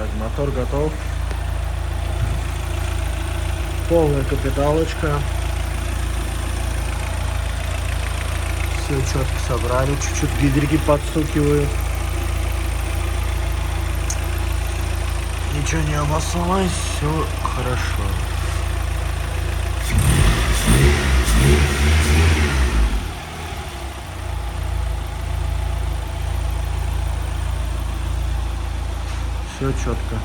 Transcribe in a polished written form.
Так, мотор готов. Полная капиталочка. Все четко собрали. Чуть-чуть гидрики подстукивают. Ничего не обоссалось, все хорошо. Все четко.